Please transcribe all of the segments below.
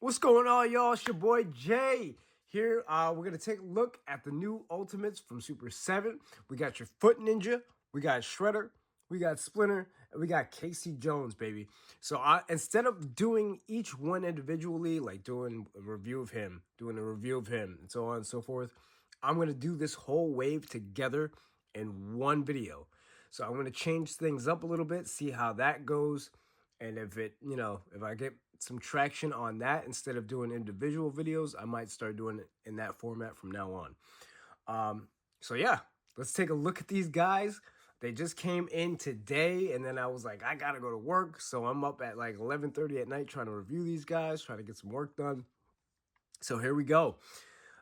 What's going on, y'all? It's your boy Jay here. We're gonna take a look at the new Ultimates from Super 7. We got your Foot Ninja, we got Shredder, we got Splinter, and we got Casey Jones, baby. So instead of doing each one individually, like doing a review of him, doing a review of him, and so on and so forth, I'm gonna do this whole wave together in one video. So I'm gonna change things up a little bit, see how that goes, and if I get some traction on that instead of doing individual videos, I might start doing it in that format from now on. So yeah, let's take a look at these guys. They just came in today, and then I was like, I gotta go to work, so I'm up at like 11:30 at night trying to review these guys, trying to get some work done. So here we go.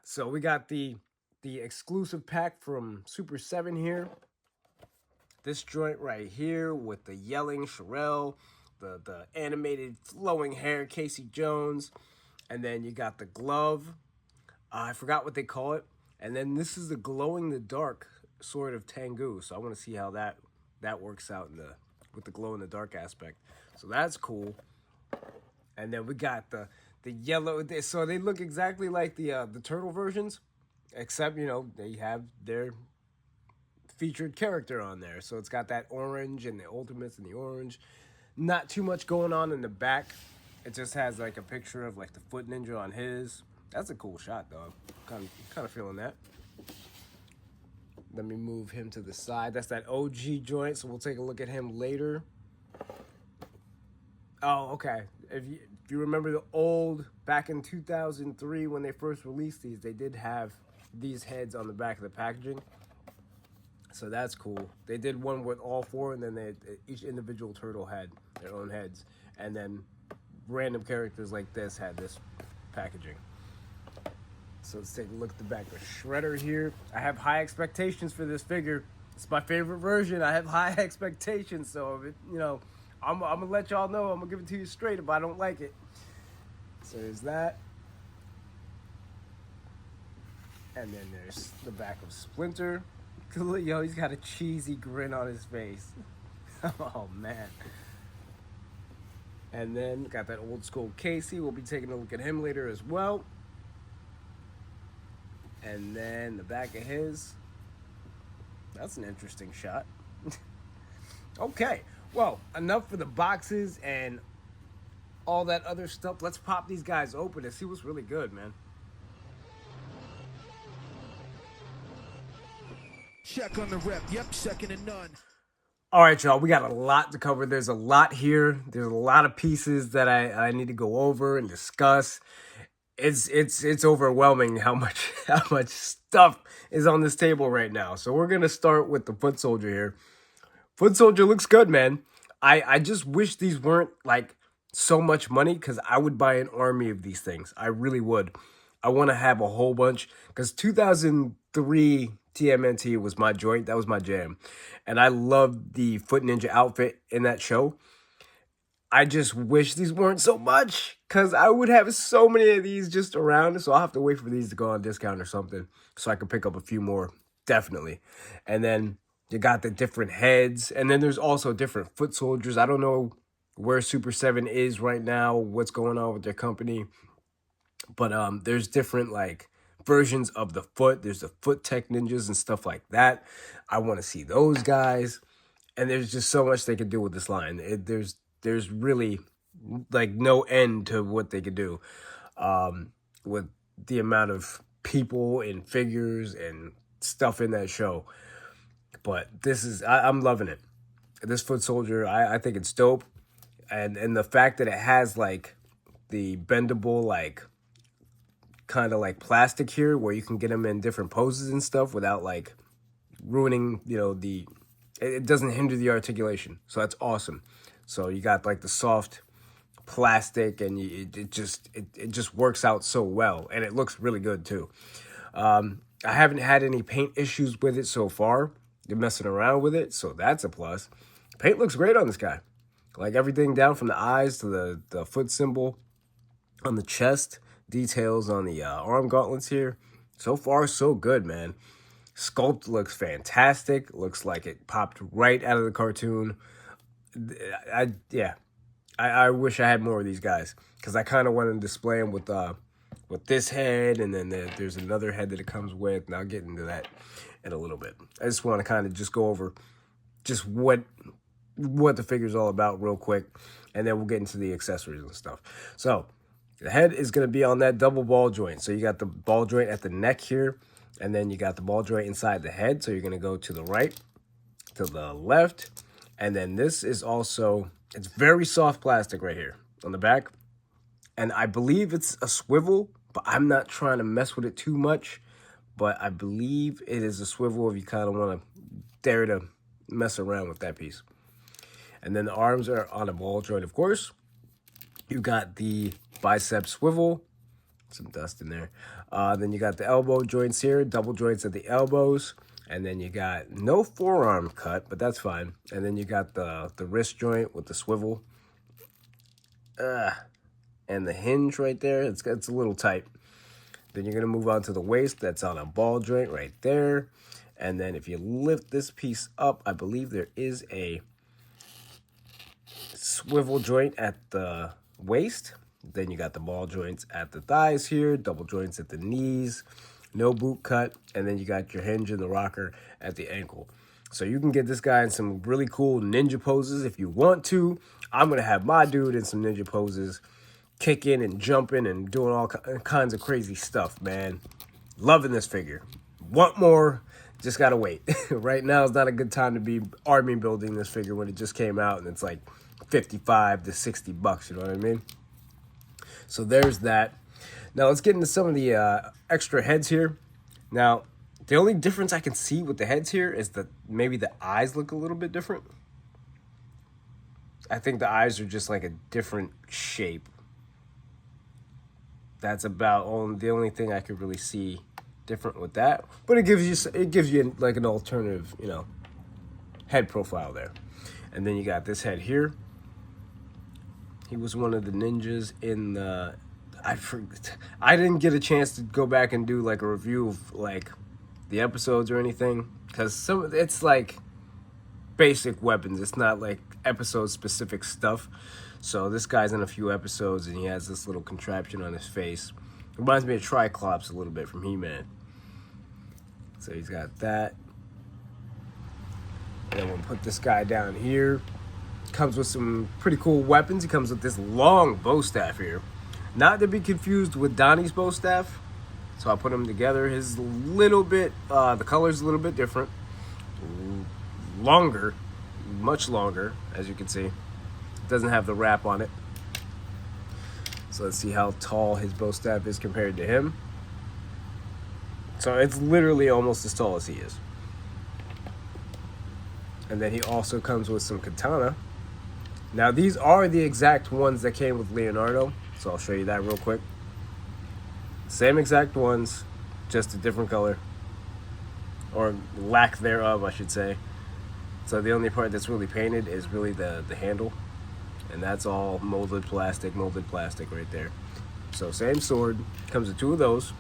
So we got the exclusive pack from Super 7 here. This joint right here with the yelling Sherelle, the animated flowing hair Casey Jones, and then you got the glove. I forgot what they call it. And then this is the glow in the dark sort of Tengu. So I want to see how that works out with the glow in the dark aspect. So that's cool. And then we got the yellow. So they look exactly like the turtle versions, except they have their featured character on there. So it's got that orange and the ultimates and the orange. Not too much going on in the back. It just has like a picture of like the Foot Ninja on his. That's a cool shot, dog. Kind of feeling that. Let me move him to the side. That's that OG joint, so we'll take a look at him later. Oh, okay. If you remember the old, back in 2003 when they first released these, they did have these heads on the back of the packaging. So that's cool. They did one with all four, and then each individual turtle had their own heads. And then random characters like this had this packaging. So let's take a look at the back of Shredder here. I have high expectations for this figure. It's my favorite version. I have high expectations. So, I'm going to let y'all know. I'm going to give it to you straight if I don't like it. So there's that. And then there's the back of Splinter. Yo, he's got a cheesy grin on his face. Oh, man. And then got that old school Casey. We'll be taking a look at him later as well. And then the back of his. That's an interesting shot. Okay. Well, enough for the boxes and all that other stuff. Let's pop these guys open and see what's really good, man. Check on the rep. Yep, second and none. All right, y'all. We got a lot to cover. There's a lot here. There's a lot of pieces that I need to go over and discuss. It's overwhelming how much stuff is on this table right now. So we're gonna start with the Foot Soldier here. Foot Soldier looks good, man. I just wish these weren't like so much money, because I would buy an army of these things. I really would. I want to have a whole bunch, because 2003 Tmnt was my joint. That was my jam. And I loved the Foot Ninja outfit in that show. I just wish these weren't so much, because I would have so many of these just around. So I'll have to wait for these to go on discount or something so I can pick up a few more, definitely. And then you got the different heads. And then there's also different Foot Soldiers. I don't know where Super 7 is right now, what's going on with their company. But there's different like versions of the foot. There's the Foot Tech Ninjas and stuff like that. I want to see those guys. And there's just so much they could do with this line. There's really like no end to what they could do with the amount of people and figures and stuff in that show. But I'm loving it. This Foot Soldier, I think it's dope. And the fact that it has like the bendable like kind of like plastic here, where you can get them in different poses and stuff without like ruining, it doesn't hinder the articulation. So that's awesome. So you got like the soft plastic, and it just works out so well, and it looks really good too. I haven't had any paint issues with it so far. You're messing around with it, so that's a plus. Paint looks great on this guy. Like everything down from the eyes to the foot symbol on the chest, details on the arm gauntlets here. So far, so good, man. Sculpt looks fantastic. Looks like it popped right out of the cartoon. I I wish I had more of these guys because I kind of want to display them with this head, and then there's another head that it comes with, and I'll get into that in a little bit. I just want to kind of just go over just what the figure's all about real quick, and then we'll get into the accessories and stuff. So the head is going to be on that double ball joint. So you got the ball joint at the neck here, and then you got the ball joint inside the head. So you're going to go to the right, to the left, and then this is also, it's very soft plastic right here on the back. And I believe it's a swivel, but I'm not trying to mess with it too much. But I believe it is a swivel if you kind of want to dare to mess around with that piece. And then the arms are on a ball joint, of course. You got the bicep swivel, some dust in there. Then you got the elbow joints here, double joints at the elbows. And then you got no forearm cut, but that's fine. And then you got the wrist joint with the swivel. And the hinge right there, it's a little tight. Then you're going to move on to the waist. That's on a ball joint right there. And then if you lift this piece up, I believe there is a swivel joint at the waist. Then you got the ball joints at the thighs here, double joints at the knees, no boot cut, and then you got your hinge and the rocker at the ankle. So you can get this guy in some really cool ninja poses if you want to. I'm going to have my dude in some ninja poses, kicking and jumping and doing all kinds of crazy stuff, man. Loving this figure. Want more, just got to wait. Right now is not a good time to be army building this figure when it just came out and it's like 55 to 60 bucks, you know what I mean? So there's that. Now let's get into some of the extra heads here. Now, the only difference I can see with the heads here is that maybe the eyes look a little bit different. I think the eyes are just like a different shape. That's about the only thing I could really see different with that. But it gives you like an alternative, you know, head profile there. And then you got this head here. He was one of the ninjas in the... I didn't get a chance to go back and do like a review of like the episodes or anything, because it's like basic weapons. It's not like episode specific stuff. So this guy's in a few episodes and he has this little contraption on his face. Reminds me of Triclops a little bit from He-Man. So he's got that. And then we'll put this guy down here. Comes with some pretty cool weapons. He comes with this long bow staff here. Not to be confused with Donnie's bow staff. So I put them together. His little bit, the color's a little bit different. Longer, much longer, as you can see. It doesn't have the wrap on it. So let's see how tall his bow staff is compared to him. So it's literally almost as tall as he is. And then he also comes with some katana. Now these are the exact ones that came with Leonardo. So I'll show you that real quick. Same exact ones, just a different color. Or lack thereof, I should say. So the only part that's really painted is really the handle. And that's all molded plastic right there. So same sword, comes with two of those,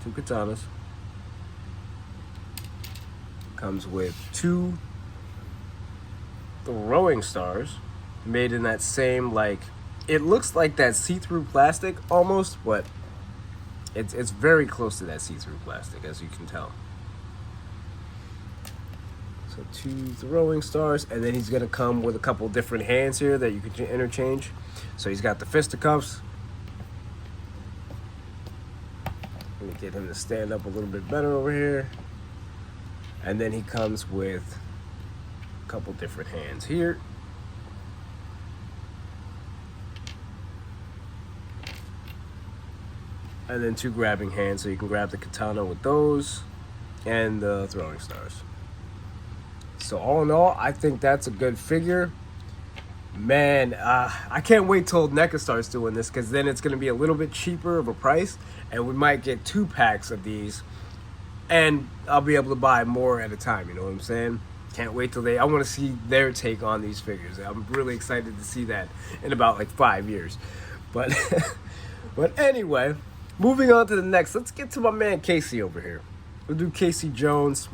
two katanas. Comes with two throwing stars made in that same, like, it looks like that see-through plastic almost, but it's very close to that see-through plastic, as you can tell. So two throwing stars, and then he's gonna come with a couple different hands here that you can interchange. So he's got the fisticuffs. Let me get him to stand up a little bit better over here. And then he comes with a couple different hands here. And then two grabbing hands, so you can grab the katana with those and the throwing stars. So all in all, I think that's a good figure. Man, I can't wait till NECA starts doing this, because then it's going to be a little bit cheaper of a price, and we might get 2 packs of these, and I'll be able to buy more at a time, you know what I'm saying? Can't wait till I want to see their take on these figures. I'm really excited to see that in about like 5 years. But, but anyway, moving on to the next, let's get to my man Casey over here. We'll do Casey Jones.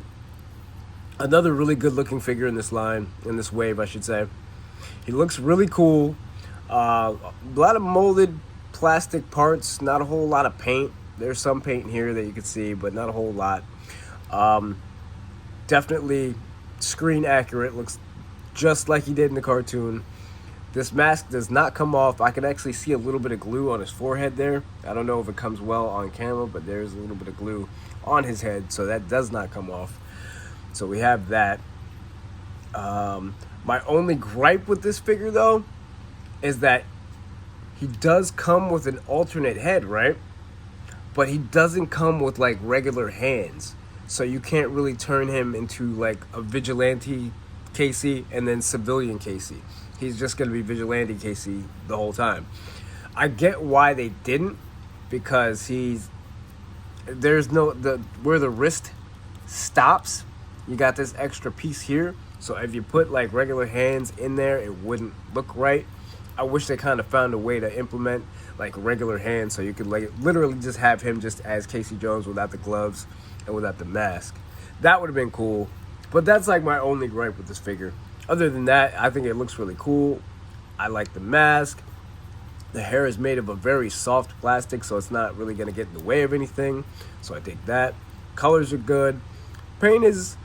Another really good looking figure in this line, in this wave, I should say. He looks really cool. A lot of molded plastic parts, not a whole lot of paint. There's some paint here that you can see, but not a whole lot. Definitely screen accurate, looks just like he did in the cartoon. This mask does not come off. I can actually see a little bit of glue on his forehead there. I don't know if it comes well on camera, but there's a little bit of glue on his head, so that does not come off. So we have that. My only gripe with this figure, though, is that he does come with an alternate head, right? But he doesn't come with like regular hands. So you can't really turn him into like a vigilante Casey and then civilian Casey. He's just gonna be vigilante Casey the whole time. I get why they didn't, because there's no where the wrist stops, you got this extra piece here. So if you put like regular hands in there, it wouldn't look right. I wish they kind of found a way to implement like regular hands, so you could like literally just have him just as Casey Jones without the gloves and without the mask. That would have been cool. But that's like my only gripe with this figure. Other than that, I think it looks really cool. I like the mask. The hair is made of a very soft plastic, so it's not really gonna get in the way of anything. So I think that. Colors are good. Paint is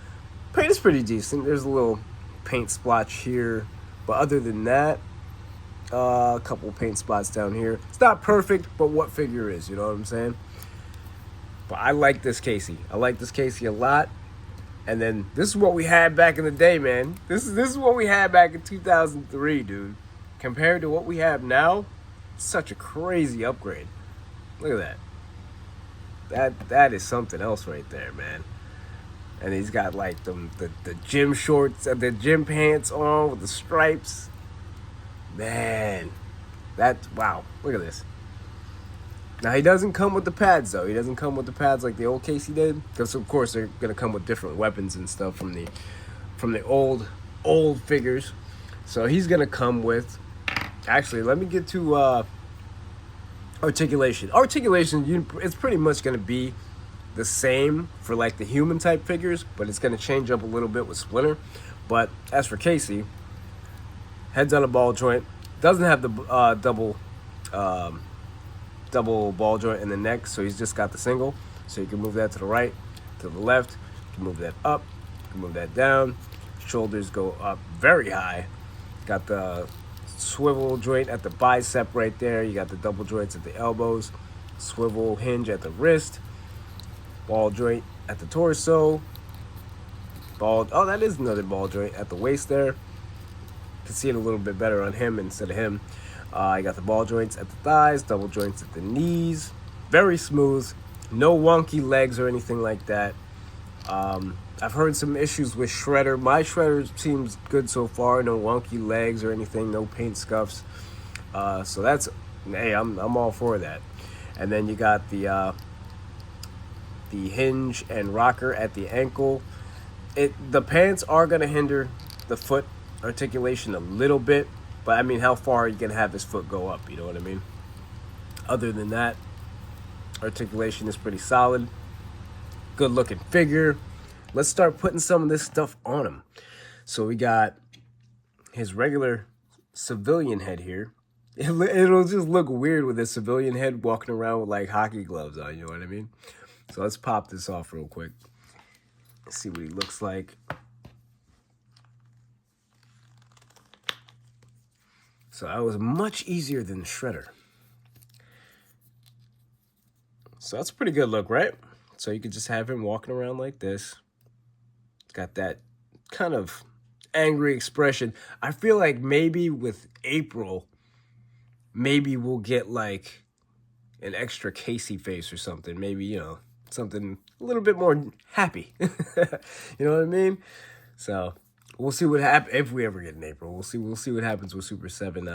pretty decent. There's a little paint splotch here, but other than that, a couple paint spots down here. It's not perfect, but what figure is? You know what I'm saying? But I like this Casey. I like this Casey a lot. And then this is what we had back in the day, man. This is what we had back in 2003, dude. Compared to what we have now, such a crazy upgrade. Look at that. That is something else right there, man. And he's got like the gym shorts, the gym pants on with the stripes. Man, wow. Look at this. Now, he doesn't come with the pads, though. He doesn't come with the pads like the old Casey did. Because, of course, they're going to come with different weapons and stuff from the old figures. So he's going to come with... Actually, let me get to articulation. Articulation, it's pretty much going to be the same for, like, the human-type figures. But it's going to change up a little bit with Splinter. But as for Casey, head's on a ball joint. Doesn't have the double ball joint in the neck, so he's just got the single. So you can move that to the right, to the left. You can move that up, you can move that down. Shoulders go up very high. Got the swivel joint at the bicep right there. You got the double joints at the elbows, swivel hinge at the wrist, ball joint at the torso. That is another ball joint at the waist there. You can see it a little bit better on him instead of him. You got the ball joints at the thighs, double joints at the knees. Very smooth. No wonky legs or anything like that. I've heard some issues with Shredder. My Shredder seems good so far. No wonky legs or anything. No paint scuffs. So that's... Hey, I'm all for that. And then you got the hinge and rocker at the ankle. The pants are going to hinder the foot articulation a little bit. But, I mean, how far are you going to have his foot go up? You know what I mean? Other than that, articulation is pretty solid. Good looking figure. Let's start putting some of this stuff on him. So we got his regular civilian head here. It'll just look weird with a civilian head walking around with like hockey gloves on. You know what I mean? So let's pop this off real quick. Let's see what he looks like. So that was much easier than Shredder. So that's a pretty good look, right? So you could just have him walking around like this. Got that kind of angry expression. I feel like maybe with April, maybe we'll get like an extra Casey face or something. Maybe, you know, something a little bit more happy. You know what I mean? So... we'll see what happens if we ever get in April. We'll see what happens with Super 7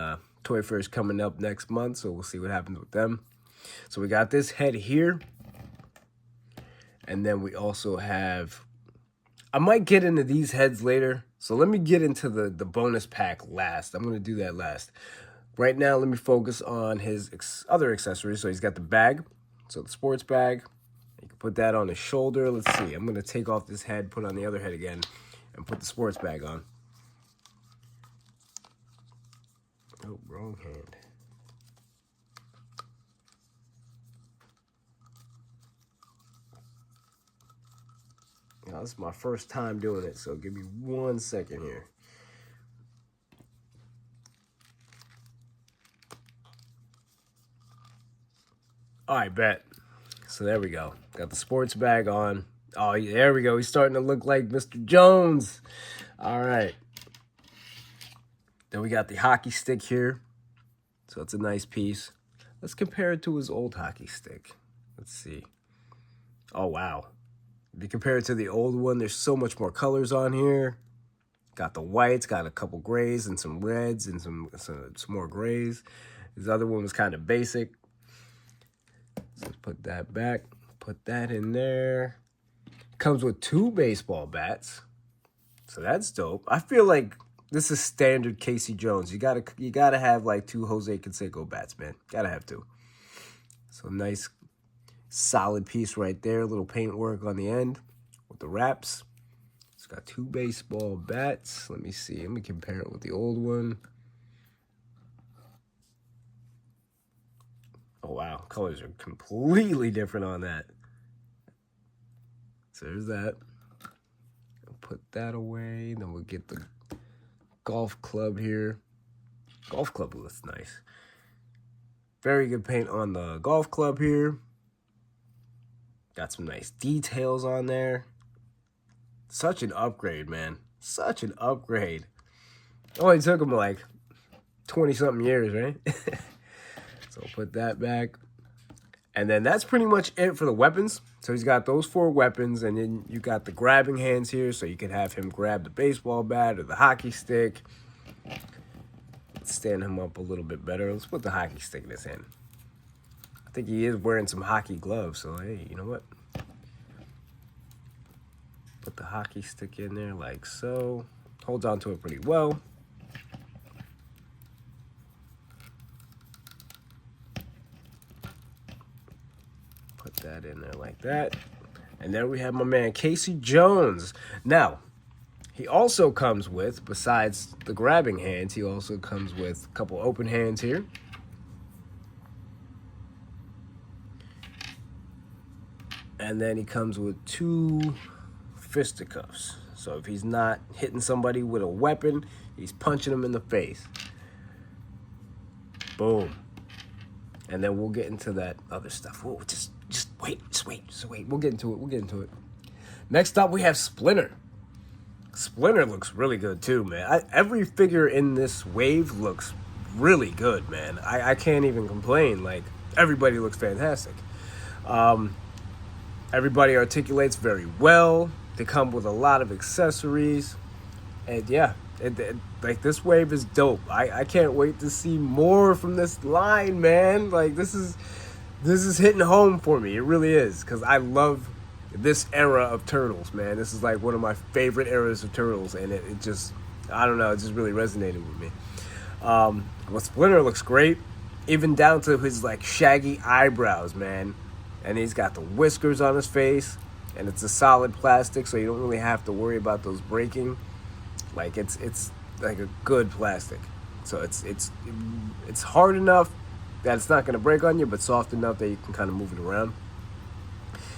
Toy Fair is coming up next month, so we'll see what happens with them. So we got this head here. And then we also have... I might get into these heads later. So let me get into the bonus pack last. I'm going to do that last. Right now, let me focus on his other accessories. So he's got the bag. So the sports bag. You can put that on his shoulder. Let's see. I'm going to take off this head, put on the other head again. And put the sports bag on. Oh, wrong hand. Now, this is my first time doing it, so give me 1 second here. All right, bet. So there we go. Got the sports bag on. Oh, yeah, there we go. He's starting to look like Mr. Jones. All right. Then we got the hockey stick here. So it's a nice piece. Let's compare it to his old hockey stick. Let's see. Oh, wow. If you compare it to the old one, there's so much more colors on here. Got the whites, got a couple grays and some reds and some more grays. This other one was kind of basic. So let's put that back. Put that in there. Comes with 2 baseball bats. So that's dope. I feel like this is standard Casey Jones. You gotta have like 2 Jose Canseco bats, man. Gotta have 2. So nice solid piece right there. A little paint work on the end with the wraps. It's got 2 baseball bats. Let me see. Let me compare it with the old one. Oh, wow. Colors are completely different on that. So there's that. I'll put that away. Then we'll get the golf club here. Golf club looks nice. Very good paint on the golf club here. Got some nice details on there. Such an upgrade, man. Such an upgrade. Only took him like 20-something years, right? So put that back. And then that's pretty much it for the weapons. So he's got those 4 weapons, and then you got the grabbing hands here, so you can have him grab the baseball bat or the hockey stick. Let's stand him up a little bit better. Let's put the hockey stick in his hand. I think he is wearing some hockey gloves, so hey, you know what? Put the hockey stick in there like so. Holds on to it pretty well. Put that in there like that. And then we have my man Casey Jones. Now, he also comes with, besides the grabbing hands, he also comes with a couple open hands here. And then he comes with 2 fisticuffs. So if he's not hitting somebody with a weapon, he's punching them in the face. Boom. And then we'll get into that other stuff. Whoa, just wait. We'll get into it. Next up, we have Splinter. Splinter looks really good too, man. Every figure in this wave looks really good, man. I can't even complain. Like, everybody looks fantastic. Everybody articulates very well. They come with a lot of accessories. And yeah, like, this wave is dope. I can't wait to see more from this line, man. Like, this is hitting home for me. It really is, because I love this era of Turtles, man. This is like one of my favorite eras of Turtles, and it just, I don't know, it just really resonated with me. But Splinter looks great, even down to his like shaggy eyebrows, man. And he's got the whiskers on his face, and it's a solid plastic, so you don't really have to worry about those breaking. Like, it's like a good plastic, so it's hard enough that it's not going to break on you, but soft enough that you can kind of move it around.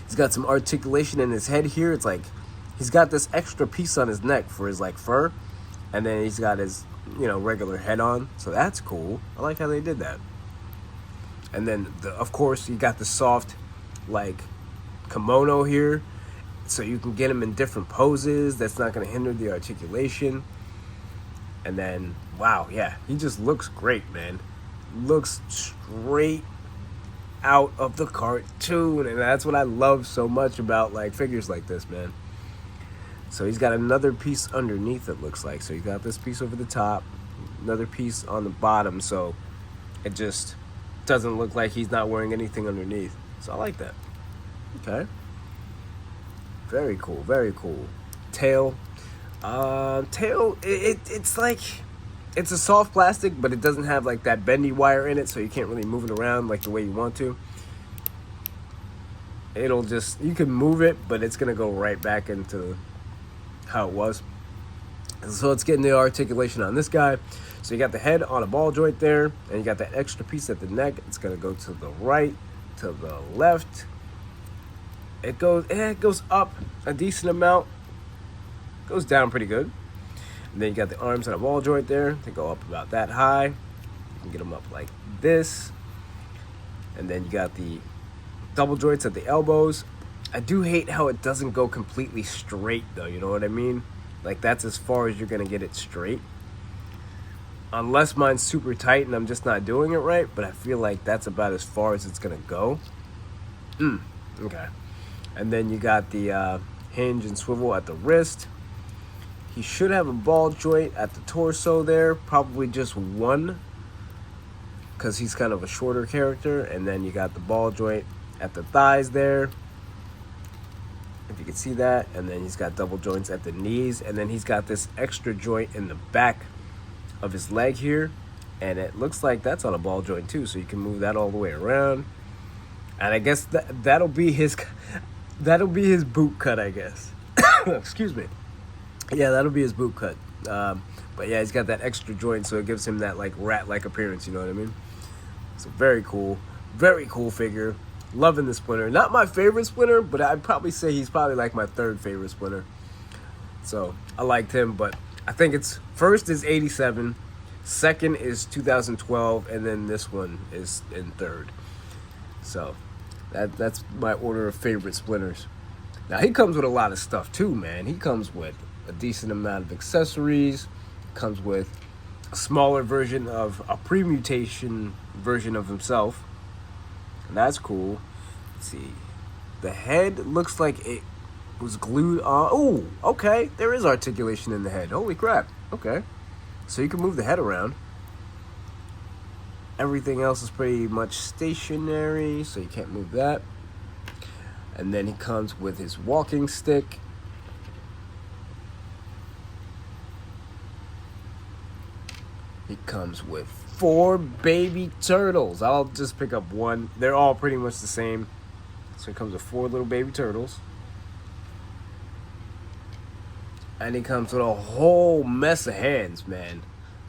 He's got some articulation in his head here. It's like he's got this extra piece on his neck for his like fur, and then he's got his, you know, regular head on, so that's cool. I like how they did that. And then of course you got the soft like kimono here, so you can get him in different poses. That's not going to hinder the articulation. And then, wow, yeah, he just looks great, man. Looks straight out of the cartoon, and that's what I love so much about like figures like this, man. So he's got another piece underneath, it looks like. So you got this piece over the top, another piece on the bottom, so it just doesn't look like he's not wearing anything underneath. So I like that. Okay. Very cool, very cool. Tail. It's like, it's a soft plastic, but it doesn't have like that bendy wire in it, so you can't really move it around like the way you want to. It'll just, you can move it, but it's gonna go right back into how it was. So let's get into the articulation on this guy. So you got the head on a ball joint there, and you got that extra piece at the neck. It's gonna go to the right, to the left. It goes up a decent amount. Goes down pretty good. And then you got the arms on a ball joint there. They go up about that high. You can get them up like this. And then you got the double joints at the elbows. I do hate how it doesn't go completely straight though, you know what I mean? Like that's as far as you're gonna get it straight. Unless mine's super tight and I'm just not doing it right, but I feel like that's about as far as it's gonna go. Okay. And then you got the hinge and swivel at the wrist. He should have a ball joint at the torso there, probably just one, because he's kind of a shorter character. And then you got the ball joint at the thighs there, if you can see that. And then he's got double joints at the knees, and then he's got this extra joint in the back of his leg here, and it looks like that's on a ball joint too, so you can move that all the way around. And I guess that'll be his boot cut, I guess. Excuse me. Yeah, that'll be his boot cut. But yeah, he's got that extra joint, so it gives him that like rat-like appearance, you know what I mean? So very cool figure. Loving the Splinter. Not my favorite Splinter, but I'd probably say he's probably like my third favorite Splinter. So I liked him, but I think it's first is 87, second is 2012, and then this one is in third. So that's my order of favorite Splinters. Now he comes with a lot of stuff too, man. He comes with a decent amount of accessories, comes with a smaller version of a pre-mutation version of himself, and that's cool. Let's see, the head looks like it was glued on. Oh, okay, there is articulation in the head. Holy crap. Okay, so you can move the head around. Everything else is pretty much stationary, so you can't move that. And then he comes with his walking stick. He comes with 4 baby turtles. I'll just pick up one. They're all pretty much the same. So he comes with 4 little baby turtles. And he comes with a whole mess of hands, man.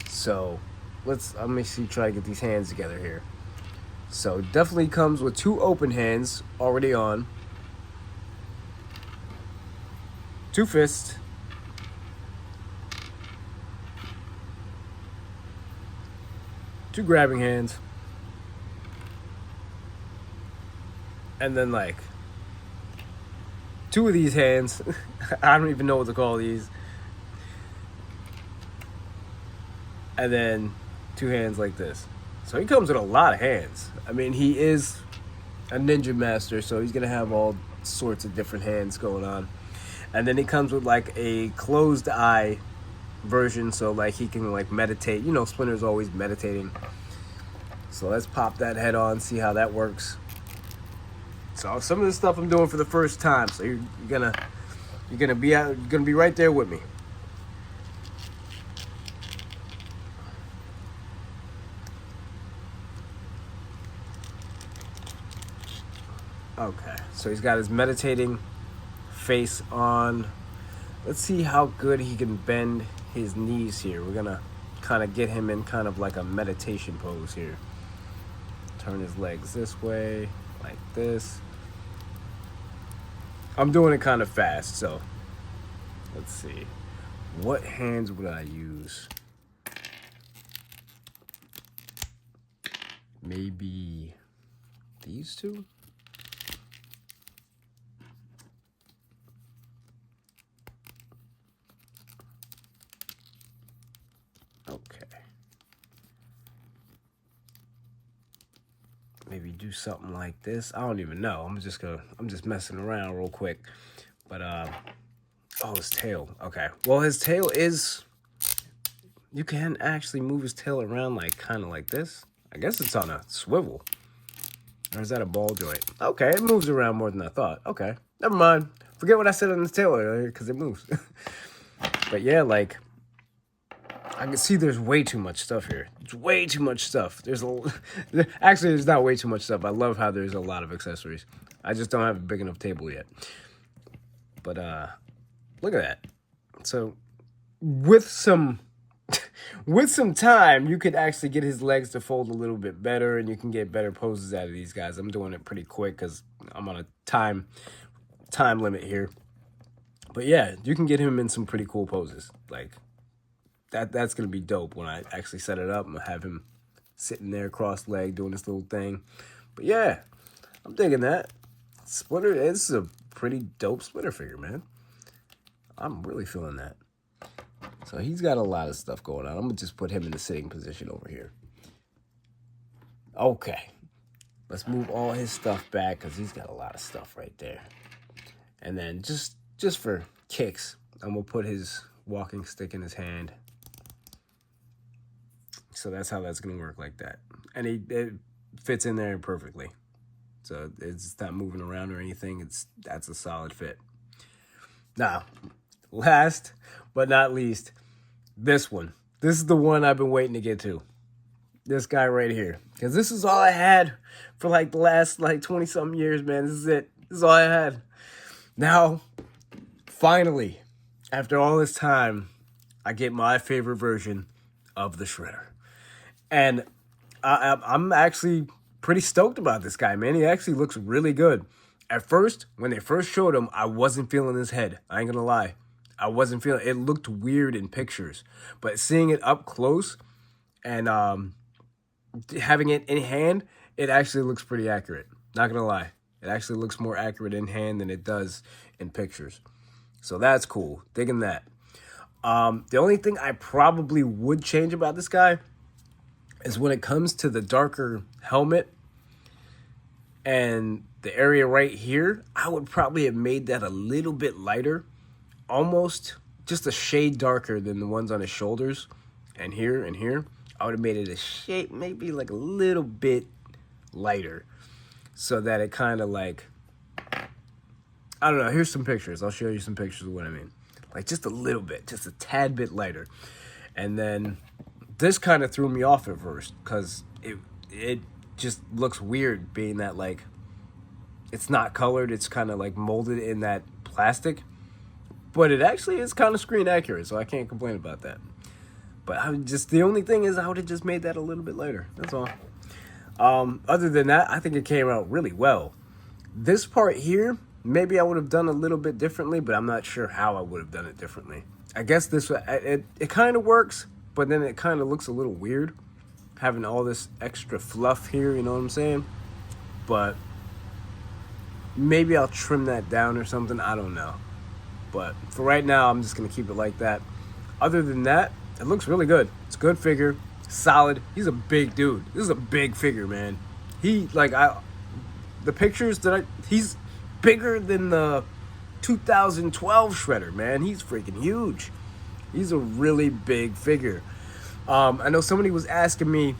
So let me see, try to get these hands together here. So definitely comes with 2 open hands already on. 2 fists. 2 grabbing hands. And then like 2 of these hands. I don't even know what to call these. And then 2 hands like this. So he comes with a lot of hands. I mean, he is a ninja master, so he's gonna have all sorts of different hands going on. And then he comes with like a closed eye version, so like he can like meditate. You know, Splinter's always meditating. So let's pop that head on, see how that works. So some of this stuff I'm doing for the first time, so you're gonna be right there with me. Okay, so he's got his meditating face on. Let's see how good he can bend his knees here. We're gonna kind of get him in kind of like a meditation pose here. Turn his legs this way, like this. I'm doing it kind of fast, so let's see. What hands would I use? Maybe these 2? Okay. Maybe do something like this. I don't even know. I'm just messing around real quick. But oh, his tail. Okay. Well, his tail is, you can actually move his tail around like kind of like this. I guess it's on a swivel. Or is that a ball joint? Okay, it moves around more than I thought. Okay. Never mind. Forget what I said on the tail earlier because it moves. But yeah, like I can see there's way too much stuff here. It's way too much stuff. Actually, there's not way too much stuff. I love how there's a lot of accessories. I just don't have a big enough table yet. But look at that. So with some with some time, you could actually get his legs to fold a little bit better, and you can get better poses out of these guys. I'm doing it pretty quick because I'm on a time limit here. But yeah, you can get him in some pretty cool poses. Like that's gonna be dope when I actually set it up. I'm gonna have him sitting there cross-legged doing this little thing. But yeah, I'm digging that. Splinter is a pretty dope Splinter figure, man. I'm really feeling that. So he's got a lot of stuff going on. I'm gonna just put him in the sitting position over here. Okay, let's move all his stuff back because he's got a lot of stuff right there. And then just for kicks, I'm gonna put his walking stick in his hand. So that's how that's gonna work, like that. And it fits in there perfectly. So it's not moving around or anything. That's a solid fit. Now, last but not least, this one. This is the one I've been waiting to get to. This guy right here. Because this is all I had for like the last like 20-something years, man. This is it. This is all I had. Now, finally, after all this time, I get my favorite version of the Shredder. And I'm actually pretty stoked about this guy, man. He actually looks really good. At first, when they first showed him, I wasn't feeling his head. I ain't gonna lie. I wasn't feeling it. Looked weird in pictures. But seeing it up close and having it in hand, it actually looks pretty accurate. Not gonna lie. It actually looks more accurate in hand than it does in pictures. So that's cool. Digging that. The only thing I probably would change about this guy is when it comes to the darker helmet and the area right here, I would probably have made that a little bit lighter, almost just a shade darker than the ones on his shoulders and here and here. I would have made it a shade, maybe like a little bit lighter so that it kind of like, I don't know, here's some pictures. I'll show you some pictures of what I mean. Like just a little bit, just a tad bit lighter. And then this kind of threw me off at first because it just looks weird being that like it's not colored. It's kind of like molded in that plastic. But it actually is kind of screen accurate, so I can't complain about that. But the only thing is I would have just made that a little bit lighter. That's all. Other than that, I think it came out really well. This part here, maybe I would have done a little bit differently, but I'm not sure how I would have done it differently. I guess it kind of works, but then it kind of looks a little weird having all this extra fluff here, you know what I'm saying? But maybe I'll trim that down or something. I don't know. But for right now, I'm just going to keep it like that. Other than that, it looks really good. It's a good figure. Solid. He's a big dude. This is a big figure, man. The pictures he's bigger than the 2012 Shredder, man. He's freaking huge. He's a really big figure. I know somebody was asking me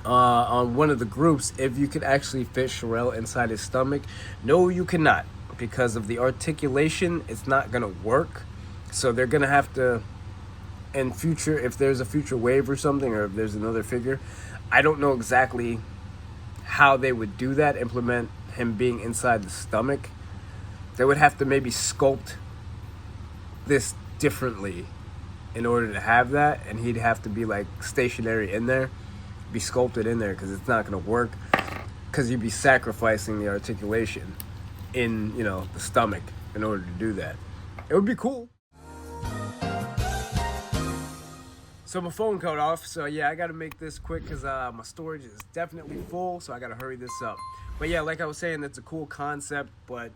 on one of the groups if you could actually fit Sherelle inside his stomach. No, you cannot. Because of the articulation, it's not going to work. So they're going to have to, in future, if there's a future wave or something, or if there's another figure, I don't know exactly how they would do that, implement him being inside the stomach. They would have to maybe sculpt this differently in order to have that, and he'd have to be like stationary in there, be sculpted in there, because it's not going to work, because you'd be sacrificing the articulation in, the stomach in order to do that. It would be cool. So my phone cut off, so yeah, I gotta make this quick because my storage is definitely full, so I gotta hurry this up. But yeah, like I was saying, that's a cool concept, but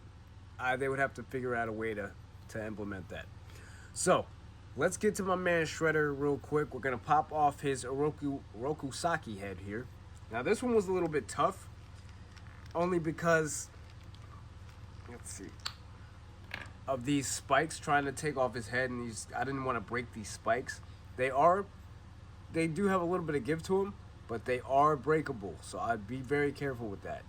they would have to figure out a way to implement that. So let's get to my man Shredder real quick. We're gonna pop off his Orokusaki head here. Now this one was a little bit tough, only because, let's see, of these spikes trying to take off his head, and I didn't want to break these spikes. They do have a little bit of give to them, but they are breakable, so I'd be very careful with that.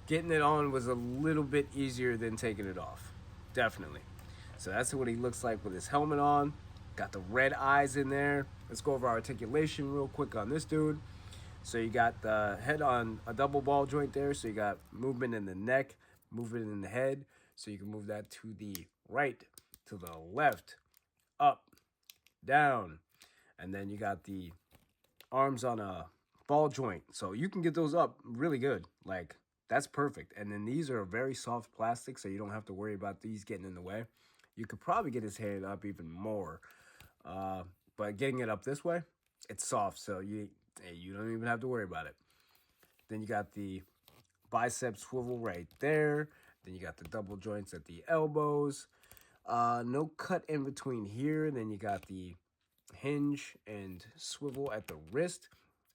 Getting it on was a little bit easier than taking it off, definitely. So that's what he looks like with his helmet on. Got the red eyes in there. Let's go over articulation real quick on this dude. So you got the head on a double ball joint there, so you got movement in the neck, movement in the head, so you can move that to the right, to the left, up, down. And then you got the arms on a ball joint. So you can get those up really good. Like, that's perfect. And then these are very soft plastic, so you don't have to worry about these getting in the way. You could probably get his hand up even more. But getting it up this way, it's soft, so you don't even have to worry about it. Then you got the bicep swivel right there. Then you got the double joints at the elbows. No cut in between here. Then you got the hinge and swivel at the wrist.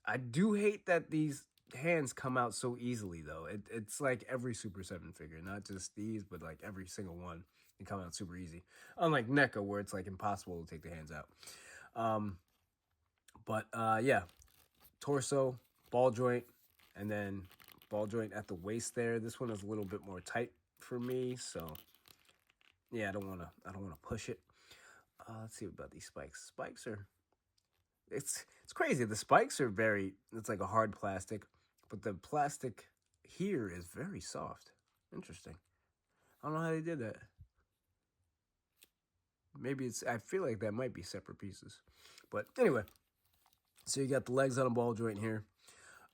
I do hate that these hands come out so easily, though. It's like every Super 7 figure, not just these, but like every single one. They come out super easy. Unlike NECA, where it's like impossible to take the hands out. Yeah, torso, ball joint, and then ball joint at the waist there. This one is a little bit more tight for me, so yeah, I don't wanna push it. Let's see about these spikes. Spikes are it's crazy. The spikes are it's like a hard plastic, but the plastic here is very soft. Interesting. I don't know how they did that. Maybe I feel like that might be separate pieces. But anyway, so you got the legs on a ball joint here.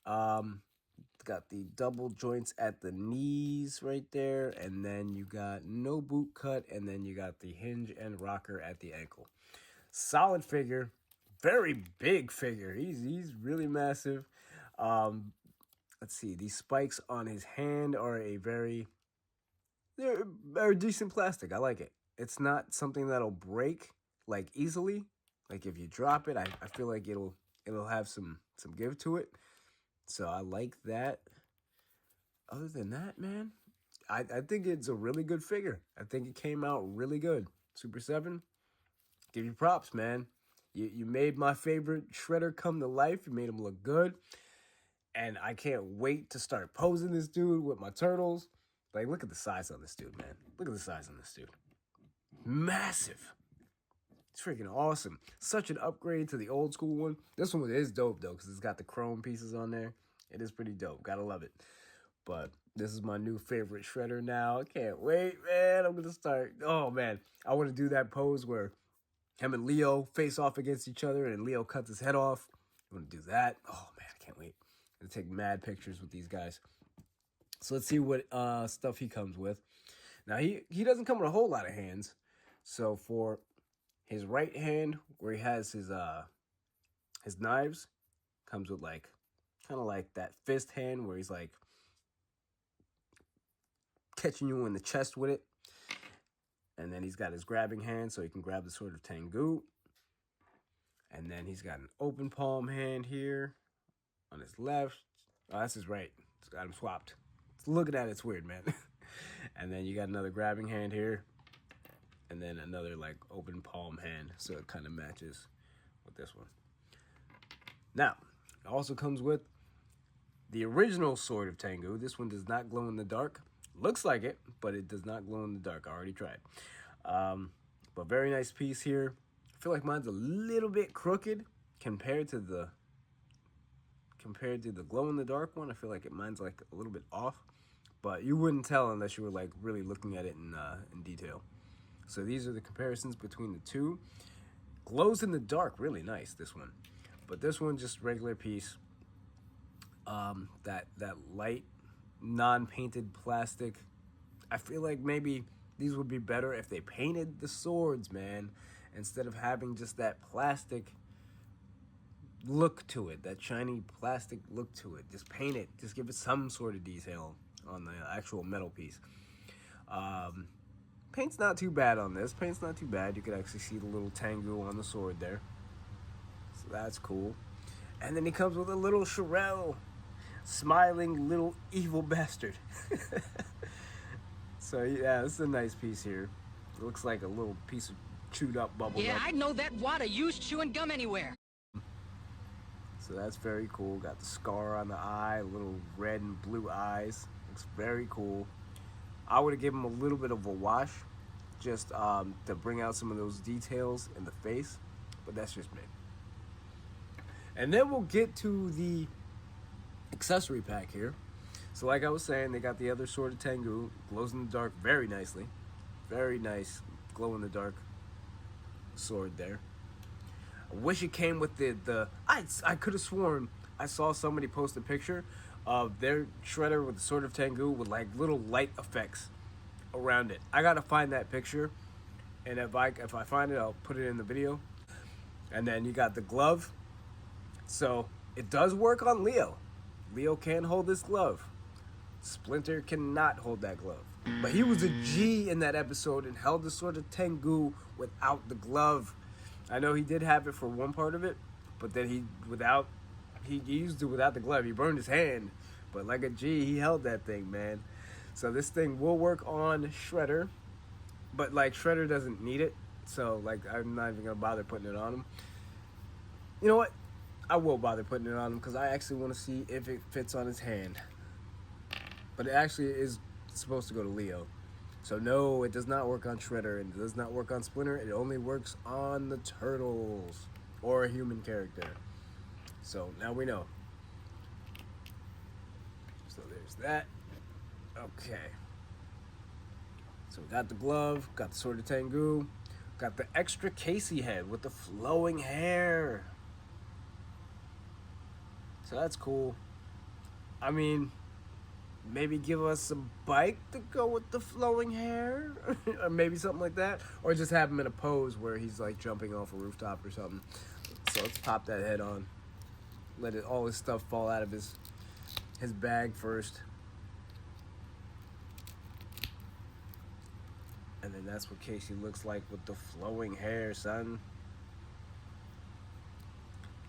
Got the double joints at the knees right there, and then you got no boot cut, and then you got the hinge and rocker at the ankle. Solid figure, very big figure. He's really massive. Let's see, these spikes on his hand are they're decent plastic. I like it. It's not something that'll break like easily. Like if you drop it, I feel like it'll have some give to it. So I like that. Other than that, man, I think it's a really good figure. I think it came out really good. Super 7, give you props, man. You made my favorite Shredder come to life. You made him look good. And I can't wait to start posing this dude with my turtles. Like, look at the size on this dude, man. Look at the size on this dude. Massive. It's freaking awesome. Such an upgrade to the old school one. This one is dope, though, because it's got the chrome pieces on there. It is pretty dope. Gotta love it. But this is my new favorite Shredder now. I can't wait, man. I'm going to start. Oh, man. I want to do that pose where him and Leo face off against each other and Leo cuts his head off. I want to do that. Oh, man. I can't wait. I'm going to take mad pictures with these guys. So let's see what stuff he comes with. Now, he doesn't come with a whole lot of hands. So for his right hand, where he has his knives, comes with like kind of like that fist hand where he's like catching you in the chest with it. And then he's got his grabbing hand so he can grab the sword of Tengu. And then he's got an open palm hand here on his left. Oh, that's his right. It's got him swapped. Looking at it's weird, man. And then you got another grabbing hand here. And then another like open palm hand. So it kind of matches with this one. Now, it also comes with the original sword of Tengu. This one does not glow in the dark. Looks like it, but it does not glow in the dark. I already tried. But very nice piece here. I feel like mine's a little bit crooked compared to the glow in the dark one. I feel like mine's like a little bit off, but you wouldn't tell unless you were like really looking at it in detail. So these are the comparisons between the two. Glows in the dark, really nice, this one. But this one, just regular piece. That light, non-painted plastic. I feel like maybe these would be better if they painted the swords, man, instead of having just that plastic look to it, that shiny plastic look to it. Just paint it. Just give it some sort of detail on the actual metal piece. Paint's not too bad on this. Paint's not too bad. You could actually see the little Tengu on the sword there. So that's cool. And then he comes with a little Sharel. Smiling little evil bastard. So yeah, this is a nice piece here. It looks like a little piece of chewed up bubble gum. I know that wad of used chewing gum anywhere. So that's very cool. Got the scar on the eye, little red and blue eyes. Looks very cool. I would have given him a little bit of a wash just to bring out some of those details in the face, but that's just me. And then we'll get to the accessory pack here. So like I was saying, they got the other sword of Tengu, glows in the dark very nicely. Very nice glow in the dark sword there. I wish it came with I could have sworn I saw somebody post a picture of their shredder with the Sword of Tengu with like little light effects around it. I gotta find that picture, and if I find it, I'll put it in the video. And then you got the glove. So it does work on Leo. Leo can hold this glove. Splinter cannot hold that glove. But he was a G in that episode and held the Sword of Tengu without the glove. I know he did have it for one part of it, but then he used it without the glove. He burned his hand. But like a G, he held that thing, man. So this thing will work on Shredder. But like Shredder doesn't need it. So like I'm not even gonna bother putting it on him. You know what? I will bother putting it on him because I actually want to see if it fits on his hand. But it actually is supposed to go to Leo. So no, it does not work on Shredder and it does not work on Splinter. It only works on the Turtles or a human character. So now we know. So there's that. Okay. So we got the glove, got the Sword of Tengu, got the extra Casey head with the flowing hair. So that's cool. I mean, maybe give us a bike to go with the flowing hair, or maybe something like that, or just have him in a pose where he's like jumping off a rooftop or something. So let's pop that head on. Let all his stuff fall out of his bag first, and then that's what Casey looks like with the flowing hair, son.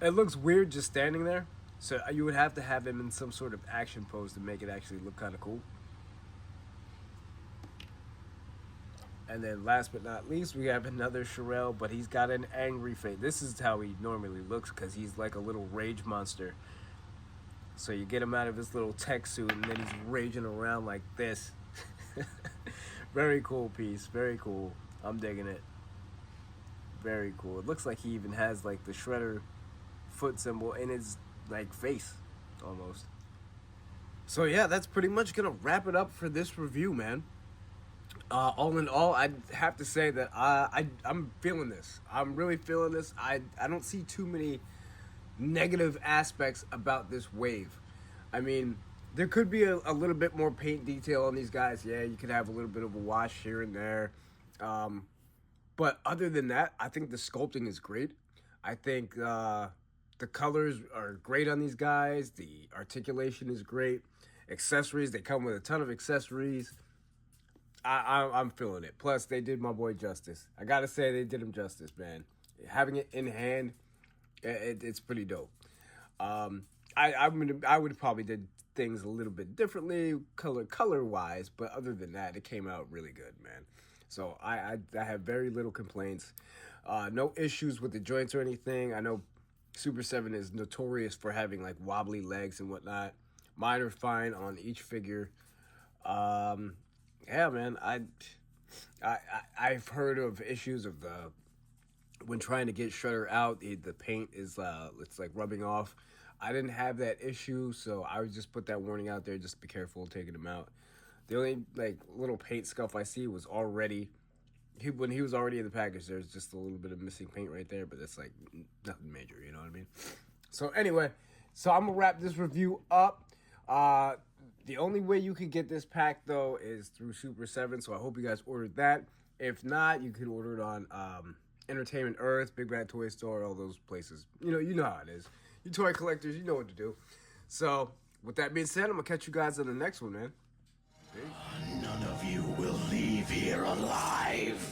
It looks weird just standing there. So you would have to have him in some sort of action pose to make it actually look kind of cool. And then last but not least, we have another Shirel, but he's got an angry face. This is how he normally looks because he's like a little rage monster. So you get him out of his little tech suit and then he's raging around like this. Very cool piece. Very cool. I'm digging it. Very cool. It looks like he even has like the Shredder foot symbol in his like face almost. So yeah, that's pretty much gonna wrap it up for this review, man. All in all, I'd have to say that I'm feeling this. I'm really feeling this. I don't see too many negative aspects about this wave. I mean, there could be a little bit more paint detail on these guys. Yeah, you could have a little bit of a wash here and there. But other than that, I think the sculpting is great. I think the colors are great on these guys. The articulation is great. Accessories, they come with a ton of accessories. I'm feeling it. Plus, they did my boy justice. I gotta say, they did him justice, man. Having it in hand, it's pretty dope. I would probably did things a little bit differently, color wise, but other than that, it came out really good, man. So I have very little complaints. No issues with the joints or anything. I know Super 7 is notorious for having like wobbly legs and whatnot. Mine are fine on each figure. Yeah, man. I've heard of issues of when trying to get Shredder out, the paint is it's like rubbing off. I didn't have that issue, so I would just put that warning out there. Just be careful taking him out. The only like little paint scuff I see was already when he was already in the package. There's just a little bit of missing paint right there, but that's like nothing major. You know what I mean? So anyway, so I'm gonna wrap this review up. The only way you can get this pack though is through Super 7. So I hope you guys ordered that. If not, you can order it on Entertainment Earth, Big Bad Toy Store, all those places. You know how it is. You toy collectors, you know what to do. So with that being said, I'm gonna catch you guys on the next one, man. Peace. None of you will leave here alive.